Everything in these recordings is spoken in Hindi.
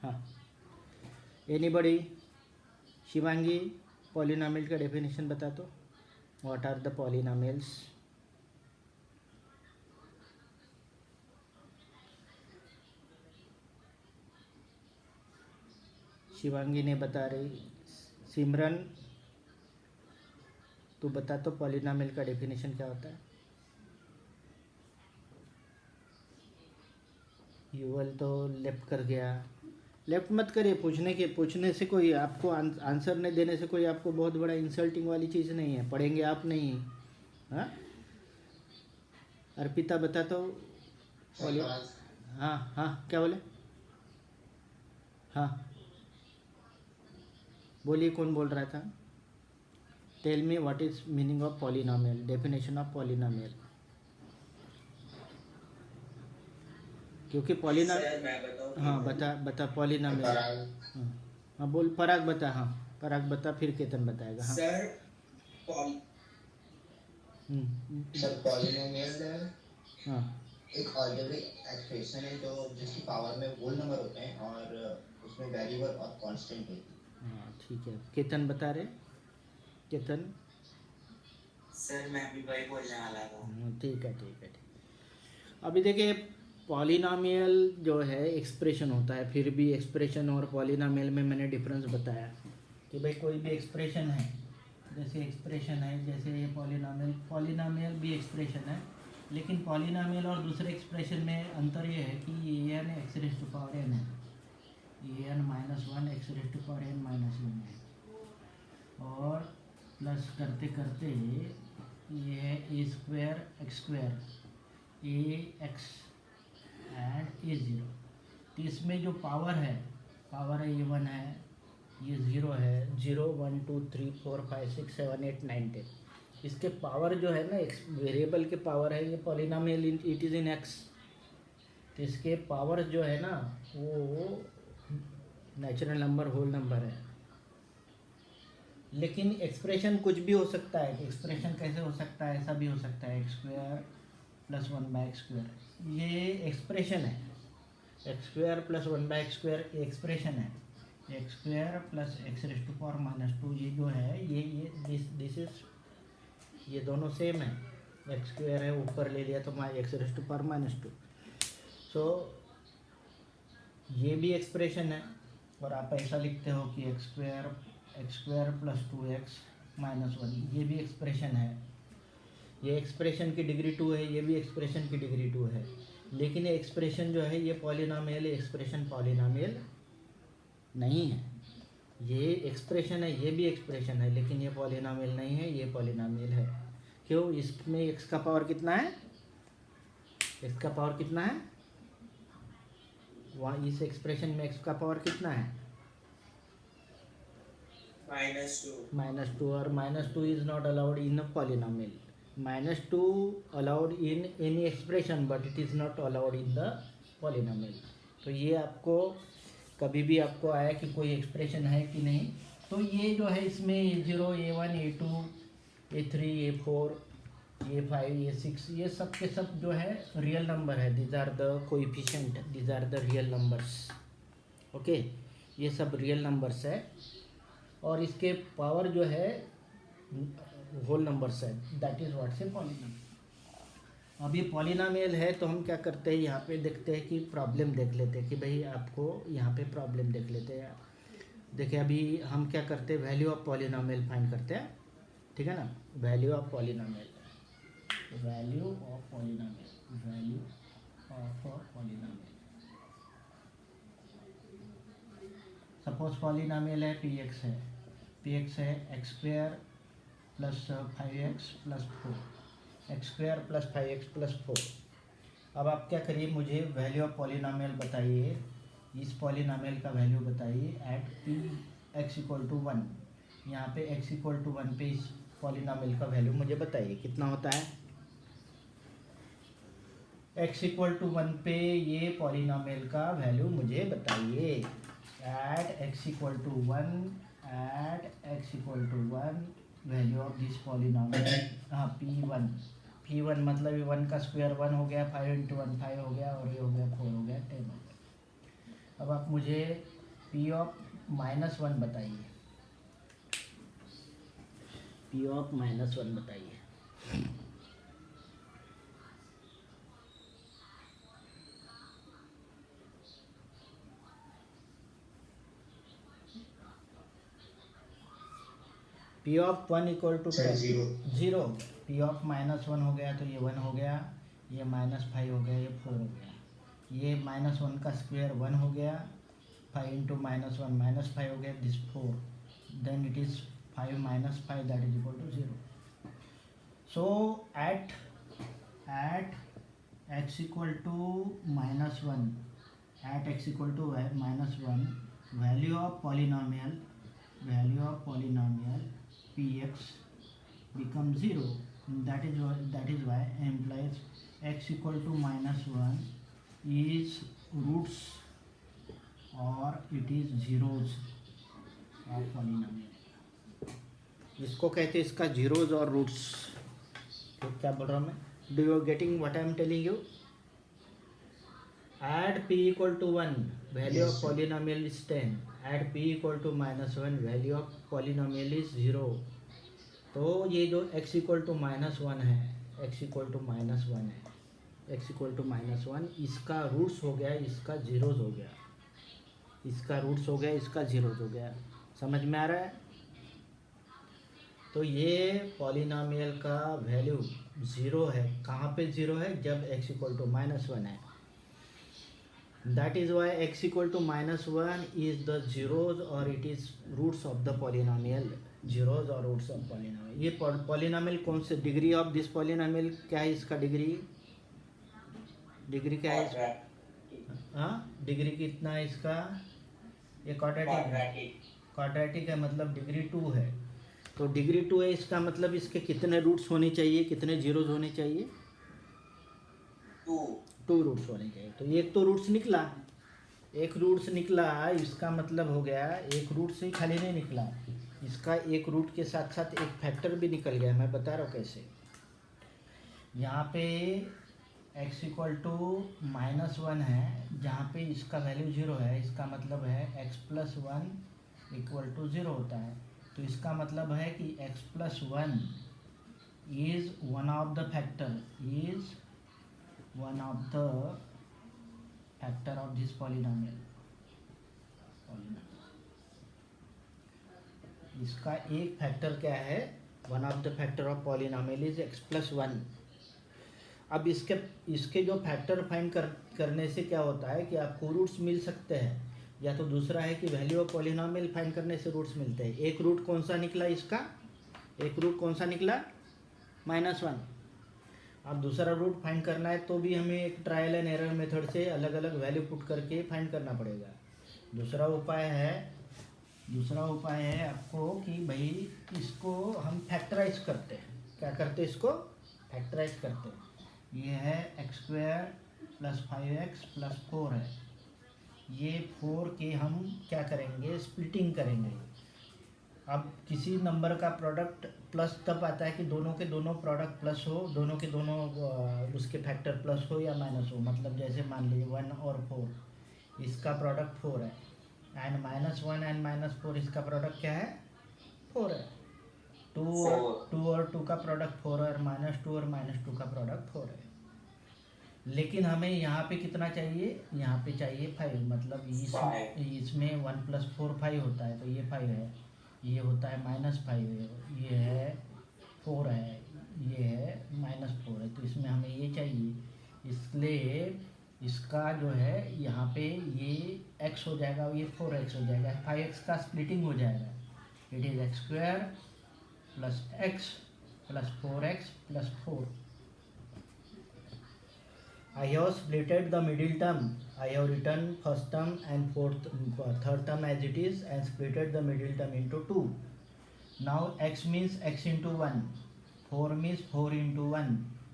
हाँ, एनीबडी? शिवांगी, पॉलिनॉमियल का डेफिनेशन बता दो। What are the polynomials? Shivangi ने बता रही। सिमरन, तू बता तो पॉलिनॉमियल का डेफिनेशन क्या होता है? युवल तो लेफ्ट कर गया। लेफ्ट मत करिए, पूछने से कोई आपको आंसर नहीं देने से कोई आपको बहुत बड़ा इंसल्टिंग वाली चीज़ नहीं है। पढ़ेंगे आप नहीं। हाँ, अर्पिता बता तो हाँ हाँ, क्या बोले? हाँ बोलिए, कौन बोल रहा था? Tell me what is meaning of polynomial, definition of polynomial. क्योंकि हाँ बता पॉलिनॉमियल। हाँ हाँ बोल, पराग बता। हाँ पराग बता, फिर केतन बताएगा। हाँ सर पॉलिनोमियल हाँ एक अलजेब्रिक एक्सप्रेशन है जो जिसकी पावर में होल नंबर होते हैं और उसमें वेरिएबल और कांस्टेंट होती है। हाँ ठीक है, केतन बता रहे। केतन? सर मैं भी वही बोलने वाला था। ठीक है ठीक है ठीक। अभी देखिए, पॉलिनॉमियल जो है एक्सप्रेशन होता है। फिर भी एक्सप्रेशन और पॉलिनॉमियल में मैंने डिफरेंस बताया कि भाई कोई भी एक्सप्रेशन है, जैसे एक्सप्रेशन है, जैसे ये पॉलिनॉमियल भी एक्सप्रेशन है। लेकिन पॉलिनॉमियल और दूसरे एक्सप्रेशन में अंतर ये है कि ये N X raise to power N है, ये N minus one X raise to power N minus one है। और प्लस करते करते ये है A square X square A X and A zero. तो इसमें जो पावर है ये वन है, ये ज़ीरो है। 0 1 2 3 4 5 6 7 8 9 10। इसके पावर जो है ना, वेरिएबल के पावर है, ये polynomial it is in x. तो इसके पावर जो है ना, वो नेचुरल नंबर, होल नंबर है। लेकिन एक्सप्रेशन कुछ भी हो सकता है। एक्सप्रेशन कैसे हो सकता है? ऐसा भी हो सकता है, X square plus one by X square, ये एक्सप्रेशन है। X square plus one by X square expression है। X square plus X raise to power minus two, ये जो है ये दिस इज, ये दोनों सेम है। एक्स स्क्वायर है, ऊपर ले लिया तो X raise to power minus two. So ये भी एक्सप्रेशन है। और आप ऐसा लिखते हो कि x square plus two x minus one, ये भी एक्सप्रेशन है। ये एक्सप्रेशन की डिग्री टू है, ये भी एक्सप्रेशन की डिग्री टू है। लेकिन ये एक्सप्रेशन जो है ये पॉलिनॉमियल है, एक्सप्रेशन पॉलिनॉमियल नहीं है। ये एक्सप्रेशन है, ये भी एक्सप्रेशन है, लेकिन ये पॉलिनॉमियल नहीं है, ये पॉलिनॉमियल है। क्यों? इसमें एक्स का पावर कितना है? एक्स का पावर कितना है? वहाँ इस एक्सप्रेशन में एक्स का पावर कितना है? -2। और -2 is not allowed in a polynomial. -2 allowed in any expression, but it is not allowed in the polynomial. तो ये आपको कभी भी आपको आया कि कोई एक्सप्रेशन है कि नहीं, तो ये जो है इसमें A0 A1 A2 A3 A4 A5 A6, ये सब के सब जो है रियल नंबर है। These are the coefficient, these are the real numbers. Okay, ये सब रियल नंबर्स है। और इसके पावर जो है होल नंबर्स है। दैट इज़ व्हाट से पॉलिनॉमियल। अब ये पॉलिनॉमियल है तो हम क्या करते हैं, यहाँ पे देखते हैं कि प्रॉब्लम देख लेते हैं कि भाई आपको यहाँ पे प्रॉब्लम देख लेते हैं। देखिए अभी हम क्या करते हैं, वैल्यू ऑफ पॉलिनॉमियल फाइंड करते हैं। ठीक है ना? Value of polynomial, value of polynomial, value of polynomial. Suppose polynomial है पी एक्स है, पी एक्स है X square plus 5x plus 4, x square plus 5x plus 4। अब आप क्या करिए, मुझे वैल्यू ऑफ पॉलिनॉमियल बताइए, इस पॉलिनॉमियल का वैल्यू बताइए at P x equal to 1। यहाँ पे x इक्वल टू 1 पे इस पॉलिनॉमियल का वैल्यू मुझे बताइए कितना होता है। x इक्वल टू 1 पे ये पॉलिनॉमियल का वैल्यू मुझे बताइए। At x equal to 1, at x equal to 1 value of this polynomial. हाँ P1 मतलब ये 1 का स्क्वायर 1 हो गया, 5 × 1 5 हो गया, और ये हो गया 4 हो गया 10 हो गया। अब आप मुझे पी ऑफ -1 बताइए, पी ऑफ -1 बताइए। P of 1 equal to sir 0। Zero. P of -1 हो गया तो ये 1 हो गया, ये -5 हो गया, ये 4 हो गया, ये -1 का स्क्वायर 1 हो गया, 5 इंटू -1 -5 हो गया, this 4, then it is 5 - 5 that is equal to 0। So at x equal to -1, at x equal to -1, value of polynomial px becomes 0. That is why implies x equal to -1 is roots or it is zeros of polynomial. इसको कहते हैं इसका zeros और roots। तो क्या बोल रहा हूँ मैं? Do you getting what I am telling you? Add p equal to 1, value of polynomial is 10. Add p equal to -1, value of polynomial is 0. तो ये जो x इक्वल टू -1 है, x इक्वल टू -1 है, x इक्वल टू -1, इसका रूट्स हो गया, इसका जीरोज हो गया, इसका रूट्स हो गया, इसका जीरोज हो गया। समझ में आ रहा है? तो ये पॉलिनॉमियल का वैल्यू 0 है। कहाँ पे 0 है? जब x इक्वल टू -1 है। That is why x equal to -1 is the zeros or it is roots of the polynomial, zeros or roots of polynomial। ये polynomial कौन से, डिग्री ऑफ दिस polynomial क्या है? इसका डिग्री क्या है? हाँ, डिग्री कितना है इसका? ये क्वाड्रेटिक है, मतलब डिग्री 2 है। तो डिग्री 2 है, इसका मतलब इसके कितने रूट्स होने चाहिए, कितने जीरोज होने चाहिए? 2 रूट्स होने चाहिए। तो एक तो रूट्स निकला, एक रूट्स निकला, इसका मतलब हो गया एक रूट से ही खाली नहीं निकला, इसका एक रूट के साथ साथ एक फैक्टर भी निकल गया। मैं बता रहा हूँ कैसे। यहाँ पे x इक्वल टू -1 है, जहाँ पे इसका वैल्यू 0 है, इसका मतलब है x + 1 इक्वल टू 0 होता है। तो इसका मतलब है कि x + 1 is one of the factor, of this polynomial। इसका एक फैक्टर क्या है? One of the factor of polynomial is x + 1। अब इसके जो फैक्टर फाइंड करने से क्या होता है कि आपको रूट्स मिल सकते हैं, या तो दूसरा है कि वैल्यू ऑफ पॉलिनॉमियल फाइंड करने से रूट्स मिलते हैं। एक रूट कौन सा निकला इसका? एक रूट कौन सा निकला? -1। अब दूसरा रूट फाइंड करना है तो भी हमें एक ट्रायल एंड एरर मेथड से अलग अलग वैल्यू पुट करके फाइंड करना पड़ेगा। दूसरा उपाय है आपको कि भाई इसको हम फैक्टराइज करते हैं। क्या करते हैं? इसको फैक्टराइज करते हैं। ये है x² + 5x + 4 है। ये 4 के हम क्या करेंगे? स्प्लिटिंग करेंगे। अब किसी नंबर का प्रोडक्ट प्लस तब आता है कि दोनों के दोनों प्रोडक्ट प्लस हो, दोनों के दोनों उसके फैक्टर प्लस हो या माइनस हो। मतलब जैसे मान लीजिए 1 और 4, इसका प्रोडक्ट 4 है, एंड -1 एंड -4 इसका प्रोडक्ट क्या है? 4 है। 2 और 2 का प्रोडक्ट 4 है, और -2 और -2 का प्रोडक्ट 4 है। लेकिन हमें यहाँ पे कितना चाहिए? यहाँ पे चाहिए 5। मतलब इसमें 1 + 4 5 होता है, तो ये 5 है, ये होता है -5 है, ये है 4 है, ये है -4 है। तो इसमें हमें ये चाहिए, इसलिए इसका जो है यहाँ पे ये x हो जाएगा और ये 4x हो जाएगा। 5x का स्प्लिटिंग हो जाएगा। It is x² + x + 4x + 4। I have splitted the middle term. I have written first term and third term as it is, and splitted the middle term into 2. Now x means x into 1, 4 means 4 into 1.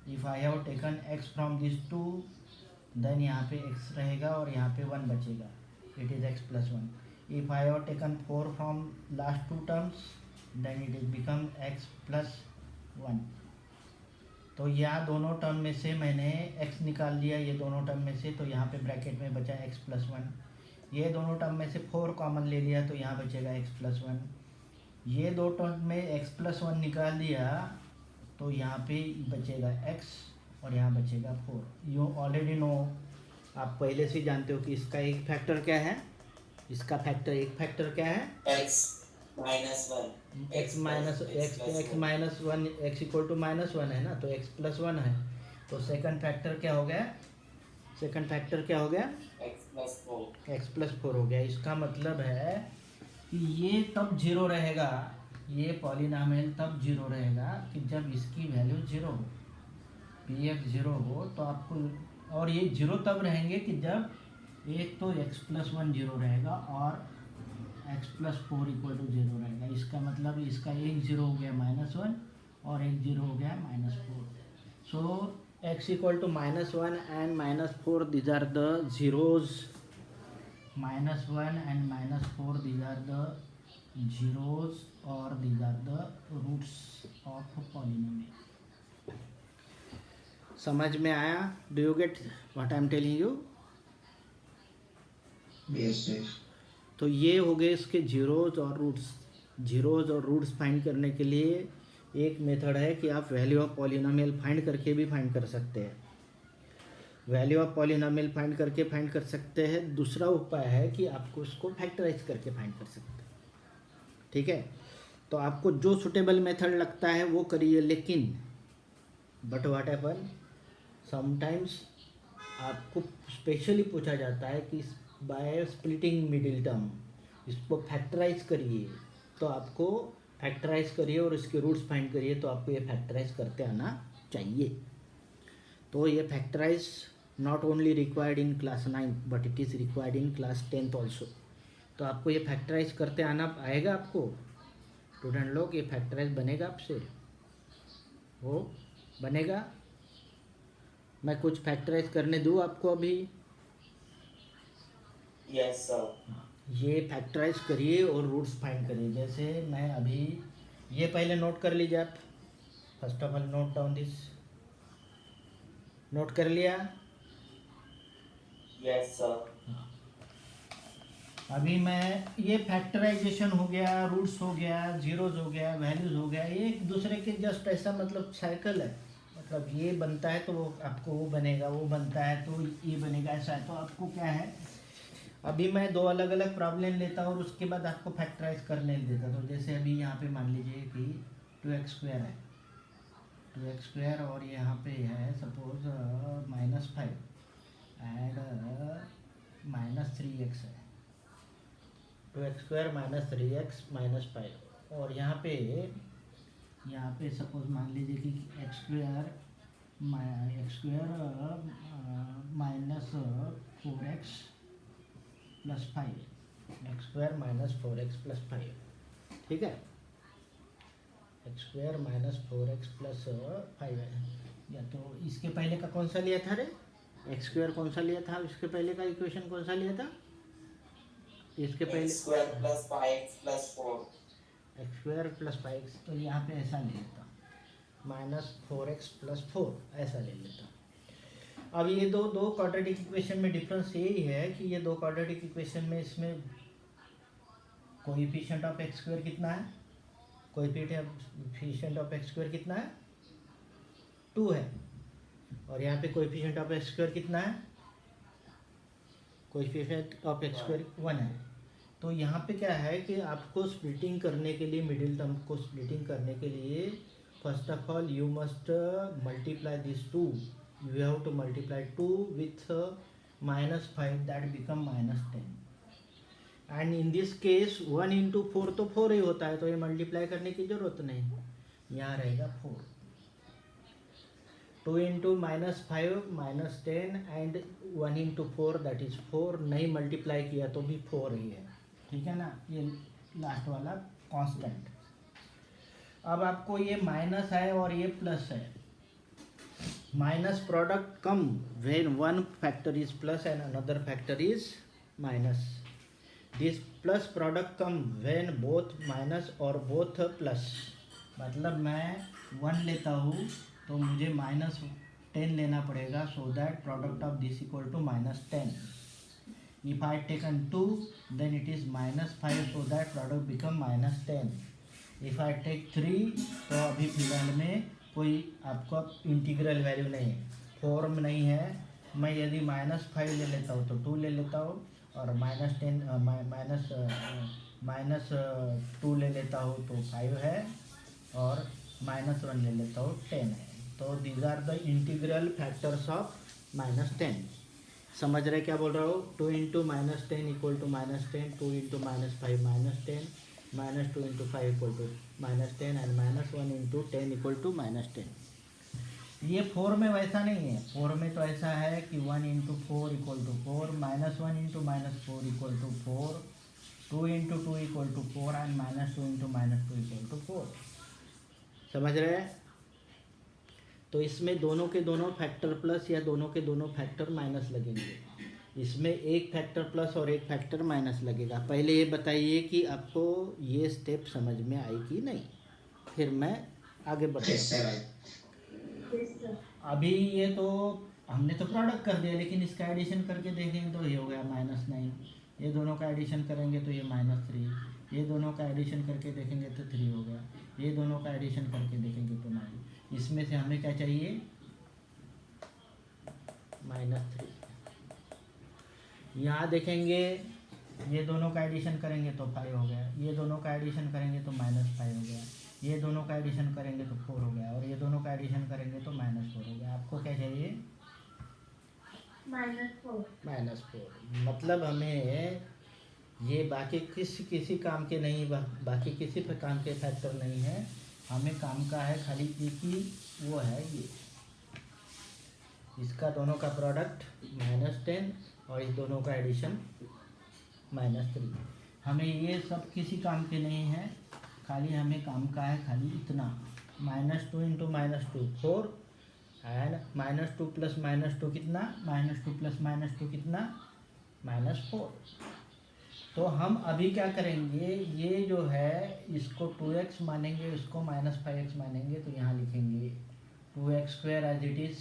If I have taken x from these 2, then यहाँ पे x रहेगा और यहाँ पे 1 बचेगा। It is x + 1. If I have taken 4 from last 2 terms, then it is become x + 1. तो यहाँ दोनों टर्म में से मैंने x निकाल लिया, ये दोनों टर्म में से, तो यहाँ पे ब्रैकेट में बचा x + 1। ये दोनों टर्म में से 4 कॉमन ले लिया तो यहाँ बचेगा x+1। ये दो टर्म में x+1 निकाल दिया तो यहाँ पे बचेगा x और यहाँ बचेगा 4। यू ऑलरेडी नो, आप पहले से जानते हो कि इसका एक फैक्टर क्या है, इसका फैक्टर एक फैक्टर क्या है x minus 1 x minus one, x equal to -1 है ना, तो x+1 है। तो सेकंड फैक्टर क्या हो गया, सेकंड फैक्टर क्या हो गया x+4 हो गया। इसका मतलब है कि ये तब 0 रहेगा, ये पॉलिनॉमियल तब 0 रहेगा कि जब इसकी वैल्यू 0 हो, px 0 हो तो आपको, और ये 0 तब रहेंगे कि जब एक तो x+1 0 रहेगा और x+4 इक्वल टू 0 रहेगा। इसका मतलब इसका एक 0 हो गया -1 और एक 0 हो गया -4। So x equal to -1 and -4, these are the zeros। -1 and -4, these are the zeros or these are the roots of polynomial। समझ में आया? Do you get what I am telling you? Yes, yes. तो ये हो गए इसके जीरोज और रूट्स। जीरोज और रूट्स फाइंड करने के लिए एक मेथड है कि आप वैल्यू ऑफ पॉलिनोमियल फाइंड करके भी फाइंड कर सकते हैं, वैल्यू ऑफ पॉलिनोमियल फाइंड करके फाइंड कर सकते हैं। दूसरा उपाय है कि आपको उसको फैक्टराइज करके फाइंड कर सकते हैं, ठीक है। तो आपको जो सुटेबल मेथड लगता है वो करिए, लेकिन बट व्हाट हैपन, समटाइम्स आपको स्पेशली पूछा जाता है कि बाय स्प्लिटिंग मिडिल टर्म इसको फैक्टराइज करिए, तो आपको फैक्टराइज करिए और इसके रूट्स फाइंड करिए, तो आपको ये फैक्टराइज करते आना चाहिए। तो ये factorise not only required in class 9 but it is required in class 10th also. तो आपको ये फैक्टराइज करते आना आएगा आपको स्टूडेंट लोग, ये फैक्टराइज बनेगा आपसे, वो बनेगा। मैं कुछ फैक्टराइज करने दूँ आपको अभी? yes sir ये फैक्टराइज करिए और रूट्स फाइंड करिए। जैसे मैं अभी ये पहले नोट कर लीजिए आप, first of all note down this, note कर लिया? yes sir अभी मैं ये फैक्टराइजेशन हो गया, रूट्स हो गया, जीरोज हो गया, वैल्यूज हो गया, ये एक दूसरे के जस्ट ऐसा मतलब साइकिल है, मतलब ये बनता है तो वो आपको वो बनेगा, वो बनता है तो ये बनेगा, ऐसा है। तो आपको क्या है, अभी मैं दो अलग अलग प्रॉब्लम लेता हूँ और उसके बाद आपको फैक्टराइज करने देता। तो जैसे अभी यहाँ पे मान लीजिए कि 2x² है, 2x² और यहाँ पे है सपोज -5 एंड -3x है, 2x² -3x -5, और यहाँ पे सपोज मान लीजिए कि x² -4x + 5, x² -4x + 5, ठीक है, x² -4x + 5 है। या तो इसके पहले का कौन सा लिया था रे, x² कौन सा लिया था, इसके पहले का इक्वेशन कौन सा लिया था, इसके पहले x² + 5x + 4 x² + 5x, तो यहाँ पे ऐसा ले लेता -4x + 4 ऐसा ले लेता। अब ये दो क्वाड्रेटिक इक्वेशन में डिफरेंस यही है कि ये दो क्वाड्रेटिक इक्वेशन में इसमें कोएफिशिएंट ऑफ x² कितना है, कोएफिशिएंट ऑफ x² कितना है, 2 है, और यहाँ पे कोएफिशिएंट ऑफ x² कितना है, कोएफिशिएंट ऑफ x² 1 है। तो यहाँ पे क्या है कि आपको स्प्लिटिंग करने के लिए, मिडिल टर्म को स्प्लिटिंग करने के लिए, first of all you must multiply this 2, you have to multiply 2 with -5, that become -10, and in this case 1 into 4 तो 4 ही होता है, तो ये मल्टीप्लाई करने की जरूरत नहीं, यहाँ रहेगा 4। 2 into -5 -10 and 1 into 4 that is 4, नहीं मल्टीप्लाई किया तो भी 4 ही है, ठीक है ना, ये लास्ट वाला कांस्टेंट। अब आपको ये माइनस है और ये प्लस है, minus product come when one factor is plus and another factor is minus. This plus product come when both minus और both plus, मतलब मैं 1 लेता हूँ तो मुझे -10 लेना पड़ेगा, so that product of this equal to -10। If I taken 2, then it is -5, so that product become -10. If I take 3, तो अभी फिलहाल में कोई आपका इंटीग्रल वैल्यू नहीं है, फॉर्म नहीं है। मैं यदि -5 ले लेता हूँ तो 2 ले लेता हूँ, और -2 ले लेता हूँ तो 5 है, और -1 ले लेता हूँ 10 है। तो these are the integral factors of -10। समझ रहे क्या बोल रहा हूँ? 2 into -10 equal to -10, 2 into -5 -10, -2 into 5 equal to -10, and -1 into 10 equal to -10। ये 4 में वैसा नहीं है। 4 में तो ऐसा है कि 1 into 4 equal to 4, -1 into -4 equal to 4, 2 into 2 equal to 4, and -2 into -2 equal to 4। समझ रहे हैं? तो इसमें दोनों के दोनों फैक्टर प्लस या दोनों के दोनों फैक्टर माइनस लगेंगे। इसमें एक फैक्टर प्लस और एक फैक्टर माइनस लगेगा। पहले ये बताइए कि आपको ये स्टेप समझ में आई कि नहीं, फिर मैं आगे बढ़ूँ। Yes, sir. अभी ये तो हमने तो प्रोडक्ट कर दिया, लेकिन इसका एडिशन करके देखेंगे तो ये हो गया -9। ये दोनों का एडिशन करेंगे तो ये -3। ये दोनों का एडिशन करके देखेंगे तो 3 हो गया। ये दोनों का एडिशन करके देखेंगे तो 9। इसमें से हमें क्या चाहिए? -3। यहाँ देखेंगे, ये दोनों का एडिशन करेंगे तो 5 हो गया। ये दोनों का एडिशन करेंगे तो -5 हो गया। ये दोनों का एडिशन करेंगे तो 4 हो गया, और ये दोनों का एडिशन करेंगे तो -4 हो गया। आपको क्या चाहिए? -4। मतलब हमें ये बाकी किसी काम के नहीं, बाकी किसी पे काम के फैक्टर नहीं है। हमें काम का है खाली एक ही, वो है ये, इसका दोनों का प्रोडक्ट -10 और इस दोनों का एडिशन -3। हमें ये सब किसी काम के नहीं है, खाली हमें काम का है खाली इतना, -2 इंटू -2 4, एंड -2 प्लस -2 कितना? -2 प्लस -2 कितना? -4। तो हम अभी क्या करेंगे, ये जो है इसको 2x मानेंगे, इसको -5x मानेंगे, तो यहाँ लिखेंगे 2x² एज इट इज़,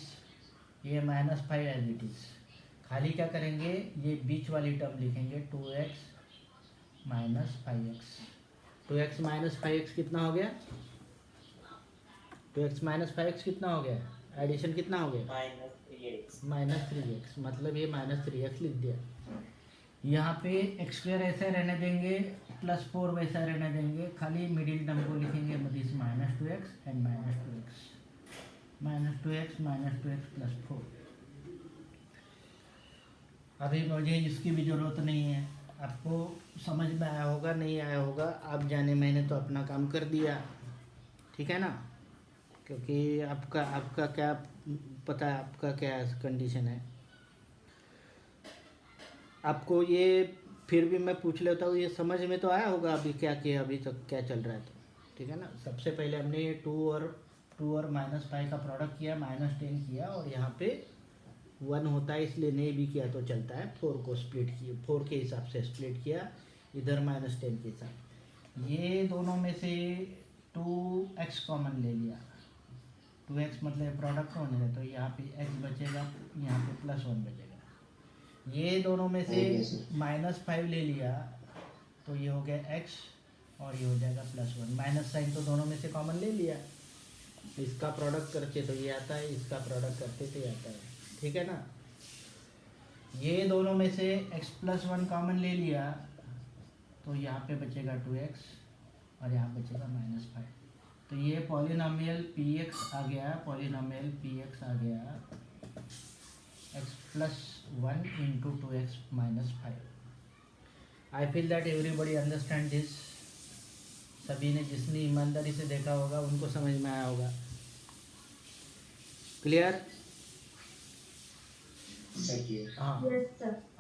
ये -5 एज इट इज़। खाली क्या करेंगे, ये बीच वाली टर्म लिखेंगे 2x -5x। 2x -5x कितना हो गया? 2x -5x कितना हो गया? एडिशन कितना हो गया? -3x। -3x, मतलब ये -3x लिख दिया। यहाँ पे x² ऐसा रहने देंगे, +4 वैसा रहने देंगे, खाली मिडिल टर्म को लिखेंगे, this -2x and -2x, -2x +4। अभी मुझे इसकी भी ज़रूरत नहीं है। आपको समझ में आया होगा, नहीं आया होगा, आप जाने, मैंने तो अपना काम कर दिया, ठीक है ना? क्योंकि आपका क्या पता है, आपका क्या कंडीशन है। आपको ये फिर भी मैं पूछ लेता हूँ, ये समझ में तो आया होगा अभी क्या किया, अभी तक क्या चल रहा है, तो ठीक है ना? सबसे पहले हमने ये 2 और -5 का प्रोडक्ट किया, -10 किया, और यहाँ पे 1 होता है इसलिए नहीं भी किया तो चलता है। 4 को स्प्लिट किया, 4 के हिसाब से स्प्लिट किया, इधर -10 के साथ। ये दोनों में से 2x कॉमन ले लिया, 2x मतलब प्रोडक्ट होने दे, तो यहाँ पे x बचेगा, यहाँ पे +1 बचेगा। ये दोनों में से -5 ले लिया, तो ये हो गया x, और ये हो जाएगा +1। माइनस साइन तो दोनों में से कॉमन ले लिया, इसका प्रोडक्ट करके तो ये आता है, इसका प्रोडक्ट करके तो ये आता है, ठीक है ना? ये दोनों में से x +1 कॉमन ले लिया, तो यहाँ पे बचेगा 2x, और यहाँ बचेगा -5। तो ये पॉलिनोमियल px आ गया, पॉलिनोमियल px आ गया, x +1 into 2x -5। I feel that everybody understand this. सभी ने, जिसने ईमानदारी से देखा होगा उनको समझ में आया होगा। क्लियर? हाँ।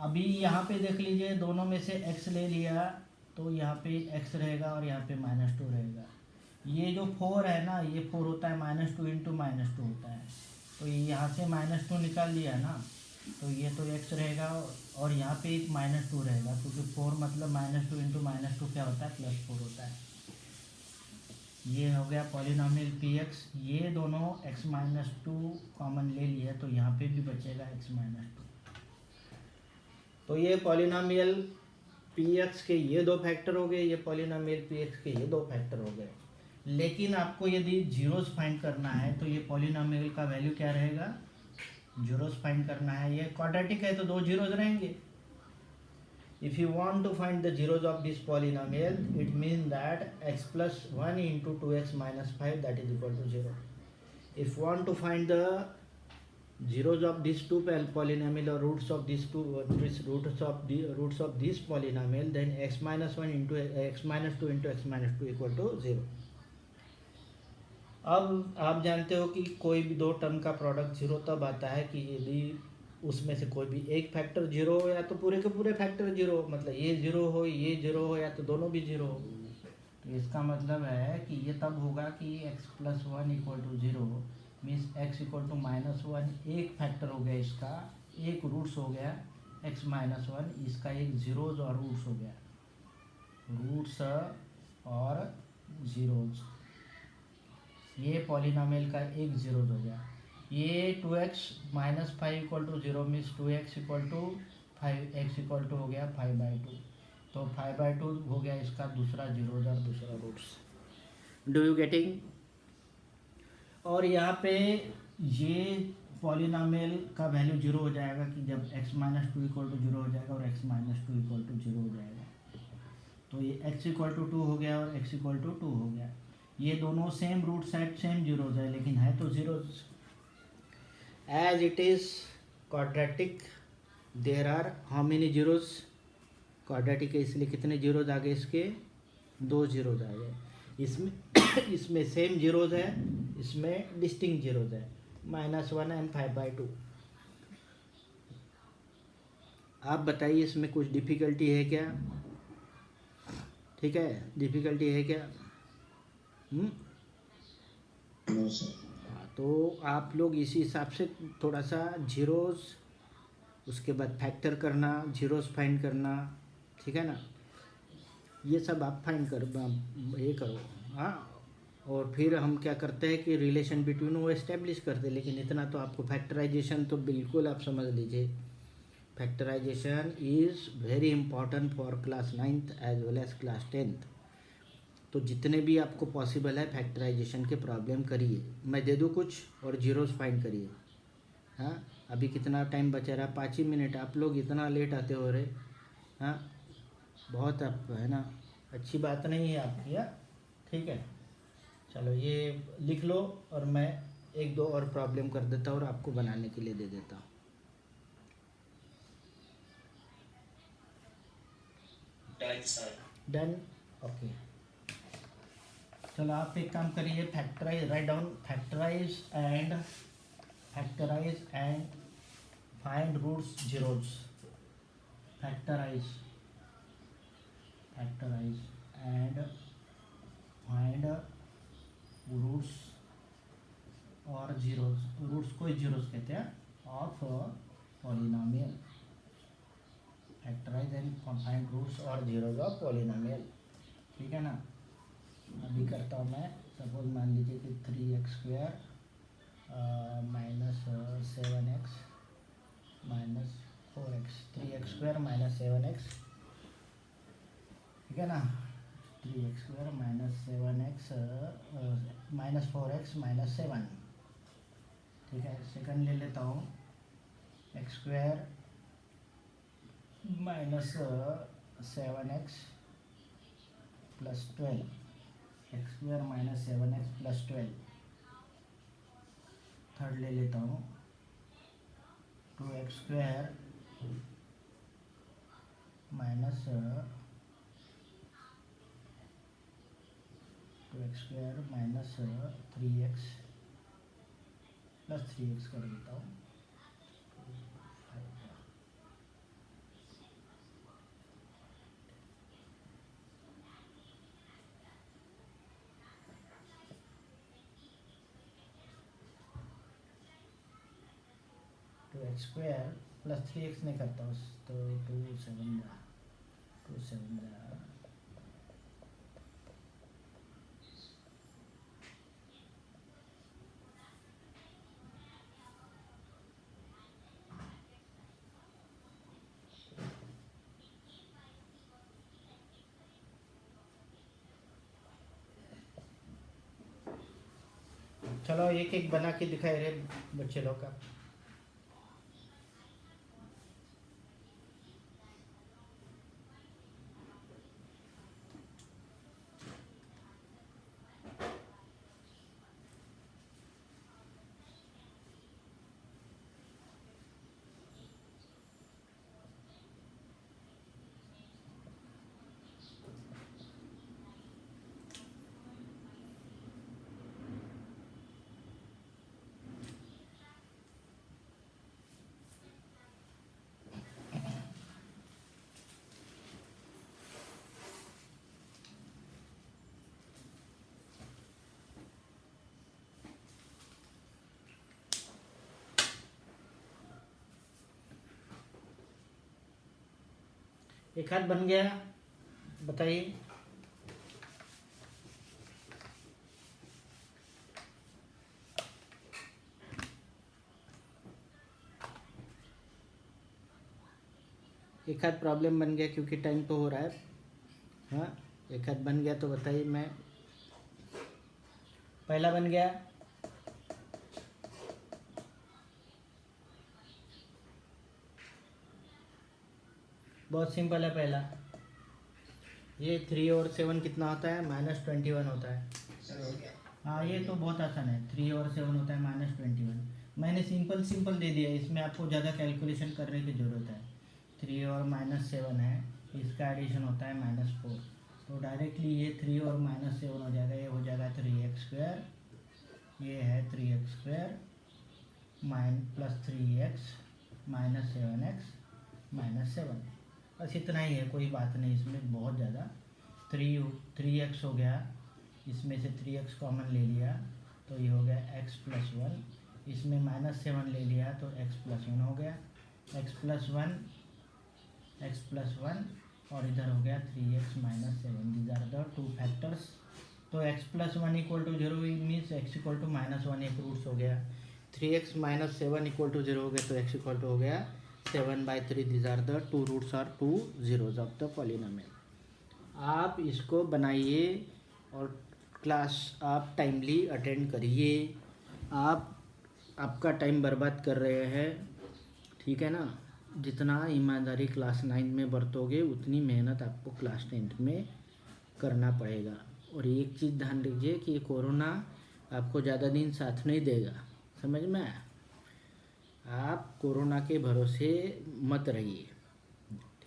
अभी यहाँ पे देख लीजिए, दोनों में से x ले लिया, तो यहाँ पे x रहेगा और यहाँ पे -2 रहेगा। ये जो 4 है ना, ये 4 होता है -2 इंटू -2 होता है, तो यहाँ से -2 निकाल लिया ना, तो ये तो x रहेगा, और यहाँ पे एक -2 रहेगा, क्योंकि 4 मतलब -2 इंटू -2 क्या होता है? +4 होता है। ये हो गया पॉलिनोमियल px। ये दोनों x -2 कॉमन ले लिया, तो यहाँ पे भी बचेगा x -2। तो ये पॉलिनोमियल पी एक्स के ये दो फैक्टर हो गए, ये पॉलिनोमियल पी एक्स के ये दो फैक्टर हो गए। लेकिन आपको यदि जीरोस फाइंड करना है तो ये पॉलिनोमियल का वैल्यू क्या रहेगा, जीरोस फाइंड करना है। ये क्वाड्रेटिक है तो दो जीरोस रहेंगे। If you want to find the zeros of this polynomial, it means that x plus 1 into 2x minus 5 that is equal to 0. If you want to find the zeros of these two polynomial or roots of these two roots of this polynomial, then x minus 1 into x minus 2 into x minus 2 equal to 0. अब आप जानते हो कि कोई भी दो टर्म का प्रोडक्ट जीरो तब आता है कि यदि उसमें से कोई भी एक फैक्टर जीरो हो या तो पूरे के पूरे फैक्टर जीरो हो, मतलब ये जीरो हो ये जीरो हो या तो दोनों भी जीरो हो। तो इसका मतलब है कि ये तब होगा कि x plus 1 equal to 0 means x equal to minus 1 एक फैक्टर हो गया, इसका एक रूट्स हो गया x माइनस 1, इसका एक जीरोज और रूट्स हो गया, रूट्स और जीरोज, ये पॉलिनोमियल का एक जीरोज हो गया। ये 2x minus 5 equal to 0 means 2x equal to 5x equal to हो गया 5/2, तो 5/2 हो गया इसका दूसरा जीरोज और दूसरा रूट्स। Do you getting? और यहाँ पे ये पॉलिनोमियल का वैल्यू जीरो हो जाएगा कि जब x माइनस 2 इक्वल टू 0 हो जाएगा और x माइनस 2 इक्वल टू 0 हो जाएगा। तो ये x इक्वल टू 2 हो गया और x इक्वल टू 2 हो गया। ये दोनों same root side same zeros है, लेकिन है तो zeros. As it is quadratic, there are how many zeros? Quadratic है इसलिए कितने जीरोज आ गए इसके, दो जीरोज आ गए। इसमें इसमें सेम जीरोज है, इसमें डिस्टिंक्ट जीरोज है, -1 एंड 5/2। आप बताइए इसमें कुछ डिफ़िकल्टी है क्या? ठीक है, डिफ़िकल्टी है क्या? No sir. तो आप लोग इसी हिसाब से थोड़ा सा जीरोस, उसके बाद फैक्टर करना, जीरोस फाइंड करना, ठीक है ना, ये सब आप फाइंड कर ये करो। हाँ, और फिर हम क्या करते हैं कि रिलेशन बिटवीन वो एस्टेब्लिश करते हैं। लेकिन इतना तो आपको फैक्टराइजेशन तो बिल्कुल आप समझ लीजिए, factorisation is very important for class 9th as well as class 10th। तो जितने भी आपको पॉसिबल है फैक्टराइजेशन के प्रॉब्लम करिए। मैं दे दूँ कुछ और जीरोस फाइंड करिए। हाँ, अभी कितना टाइम बचा रहा, 5 ही मिनट। आप लोग इतना लेट आते हो रहे, हाँ बहुत आप है ना, अच्छी बात नहीं है आपकी। हाँ ठीक है, चलो ये लिख लो और मैं एक दो और प्रॉब्लम कर देता हूँ और आपको बनाने के लिए दे देता हूँ। Done, sir. Done, okay. चलो आप एक काम करिए, factorise, write down factorise and find roots zeros. Factorise and find roots और जीरोज। रूट्स को जीरोज कहते हैं of polynomial. Factorise and find roots और जीरोज ऑफ पॉलिनोमियल, ठीक है ना। अभी करता हूँ मैं। सपोज मान लीजिए कि 3x² minus 7x minus 4x, 3x² minus 7x, ठीक है ना। 3x² minus 7x minus 4x minus 7, ठीक है। सेकंड ले लेता हूँ, x² minus 7x plus 12, x² minus 7x plus 12। Third ले लेता हूँ, 2x² minus 3x plus 3x कर लेता हूँ। 2x² प्लस 3x नहीं करता उस, तो 2 7 2 चलो एक एक बना के दिखाए रहे बच्चे लोग का। एक हाथ बन गया, बताइए। एक हाथ प्रॉब्लम बन गया क्योंकि टाइम तो हो रहा है। हाँ, एक हाथ बन गया तो बताइए। मैं पहला बन गया, बहुत सिंपल है। पहला ये 3 और 7 कितना होता है? -21 होता है। सर हो गया। हाँ, ये तो बहुत आसान है। 3 और 7 होता है -21। मैंने सिंपल दे दिया, इसमें आपको ज़्यादा कैलकुलेशन करने की ज़रूरत है। 3 और -7 है, इसका एडिशन होता है -4। तो डायरेक्टली ये 3 और -7 हो जाएगा, ये हो जाएगा 3x²। ये है 3x² प्लस 3x -7x -7। बस इतना ही है, कोई बात नहीं इसमें बहुत ज़्यादा। 3x हो गया, इसमें से 3x कॉमन ले लिया तो ये हो गया x+1। इसमें -7 ले लिया तो x+1 हो गया। x+1 और इधर हो गया 3x -7। These are the two factors. तो x+1 = 0 मीन्स x = -1 एक रूट्स हो गया। 3x - 7 = 0 हो गया तो x = हो गया 7/3। These are the two roots और two zeros of the polynomial. आप इसको बनाइए और क्लास आप टाइमली अटेंड करिए। आपका टाइम बर्बाद कर रहे हैं, ठीक है ना। जितना ईमानदारी क्लास 9 में बरतोगे उतनी मेहनत आपको क्लास 10 में करना पड़ेगा। और एक चीज़ ध्यान रखिए कि कोरोना आपको ज़्यादा दिन साथ नहीं देगा, समझ में। आप कोरोना के भरोसे मत रहिए।